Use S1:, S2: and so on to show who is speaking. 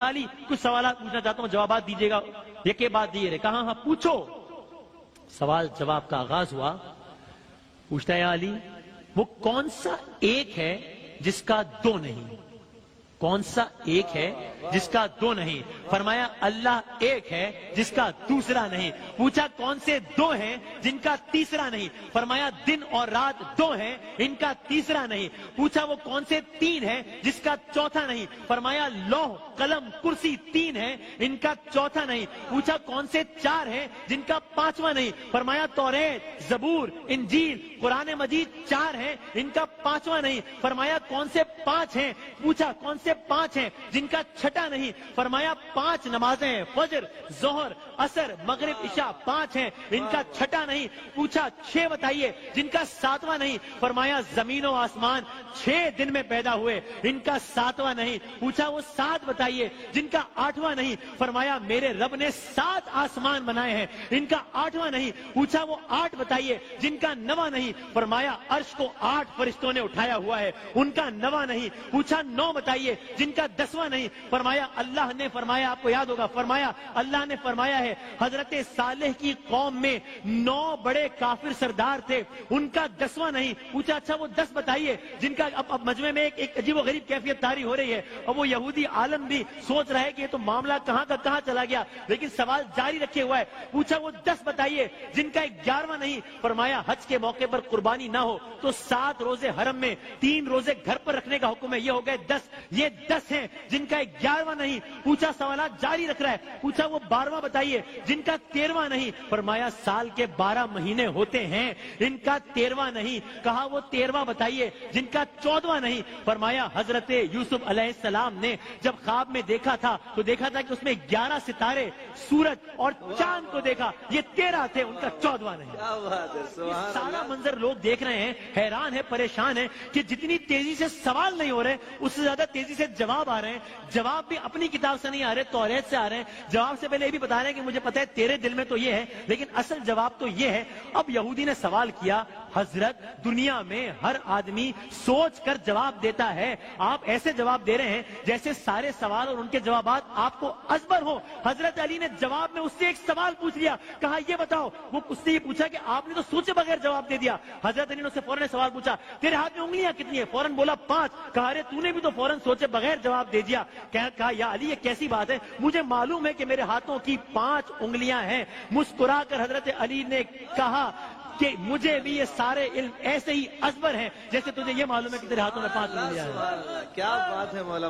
S1: علی کچھ سوالات پوچھنا چاہتا ہوں، جوابات دیجیے گا، ایک بات دیے رہے، کہا ہاں پوچھو۔ سوال جواب کا آغاز ہوا، پوچھتا ہے علی وہ کون سا ایک ہے جس کا دو نہیں؟ کون سا ایک ہے جس کا دو نہیں؟ فرمایا اللہ ایک ہے جس کا دوسرا نہیں۔ پوچھا کون سے دو ہیں جن کا تیسرا نہیں؟ فرمایا دن اور رات دو ہیں، ان کا تیسرا نہیں۔ پوچھا وہ کون سے تین ہیں جس کا چوتھا نہیں؟ فرمایا لوح قلم کرسی تین ہیں، ان کا چوتھا نہیں۔ پوچھا کون سے چار ہیں جن کا پانچواں نہیں؟ فرمایا توریت، زبور، انجیل، قرآن مجید چار ہیں، ان کا پانچواں نہیں۔ فرمایا کون سے پانچ ہیں؟ پوچھا کون سے پانچ ہیں جن کا چھٹا نہیں؟ فرمایا پانچ نمازیں، فجر، ظہر، عصر، مغرب، عشاء پانچ ہیں، ان کا چھٹا نہیں۔ پوچھا چھ بتائیے جن کا ساتواں نہیں؟ فرمایا زمین و آسمان 6 دن میں پیدا ہوئے، ان کا ساتواں نہیں۔ پوچھا وہ 7 بتائیے جن کا 8واں نہیں؟ فرمایا میرے رب نے 7 آسمان بنائے ہیں، ان کا 8واں نہیں۔ پوچھا وہ 8 بتائیے جن کا 9واں نہیں؟ فرمایا عرش کو 8 فرشتوں نے اٹھایا ہوا ہے، ان کا 9واں نہیں۔ پوچھا 9 بتائیے جن کا 10واں نہیں؟ فرمایا اللہ نے فرمایا، آپ کو یاد ہوگا، فرمایا اللہ نے فرمایا ہے حضرت صالح کی قوم میں 9 بڑے کافر سردار تھے، ان کا 10واں نہیں۔ پوچھا اچھا وہ 10 بتائیے جن کا اب مجمع میں ایک عجیب و غریب کیفیت طاری ہو رہی ہے، اور وہ یہودی عالم بھی سوچ رہا ہے کہ یہ تو معاملہ کہاں کا کہاں چلا گیا، لیکن سوال جاری رکھے ہوا ہے۔ پوچھا وہ 10 بتائیے جن کا 11واں نہیں؟ فرمایا حج کے موقع پر قربانی نہ ہو تو 7 روزے حرم میں، 3 روزے گھر پر رکھنے کا حکم ہے، یہ ہو گئے 10۔ یہ 10 ہیں جن کا 11واں نہیں۔ پوچھا سوالات جاری رکھ رہا ہے، پوچھا وہ 12واں بتائیے جن کا 13واں نہیں؟ فرمایا سال کے 12 مہینے ہوتے ہیں، ان کا 13واں نہیں۔ کہا وہ 13واں بتائیے جن کا 14واں نہیں؟ فرمایا حضرت یوسف علیہ السلام نے جب خواب میں دیکھا تھا تو دیکھا تھا کہ اس میں 11 ستارے، سورج اور چاند کو دیکھا، یہ 13 تھے، ان کا 14واں نہیں۔ سارا منظر لوگ دیکھ رہے ہیں، حیران ہے، پریشان ہے کہ جتنی تیزی سے سوال نہیں ہو رہے اس سے زیادہ تیزی سے جواب آ رہے ہیں۔ جواب بھی اپنی کتاب سے نہیں آ رہے، توریت سے آ رہے ہیں۔ جواب سے پہلے یہ بھی بتا رہے ہیں کہ مجھے پتا ہے تیرے دل میں تو یہ ہے، لیکن اصل جواب تو یہ ہے۔ اب یہودی نے سوال کیا، حضرت دنیا میں ہر آدمی سوچ کر جواب دیتا ہے، آپ ایسے جواب دے رہے ہیں جیسے سارے سوال اور ان کے جوابات آپ کو ازبر ہو۔ حضرت علی نے جواب میں اس سے ایک سوال پوچھ لیا، کہا یہ بتاؤ، وہ اس سے یہ پوچھا کہ آپ نے تو سوچے بغیر جواب دے دیا۔ حضرت علی نے اس سے فوراً سوال پوچھا تیرے ہاتھ میں انگلیاں کتنی ہیں؟ فوراً بولا 5۔ کہا ارے تو نے بھی تو فوراً سوچے بغیر جواب دے دیا۔ کہا یا علی یہ کیسی بات ہے، مجھے معلوم ہے کہ میرے ہاتھوں کی 5 انگلیاں ہیں۔ مسکرا کر حضرت علی نے کہا کہ مجھے بھی یہ سارے علم ایسے ہی ازبر ہیں جیسے تجھے یہ معلوم ہے کہ تیرے ہاتھوں میں 5 انگلیاں ہیں۔
S2: کیا بات ہے مولانا۔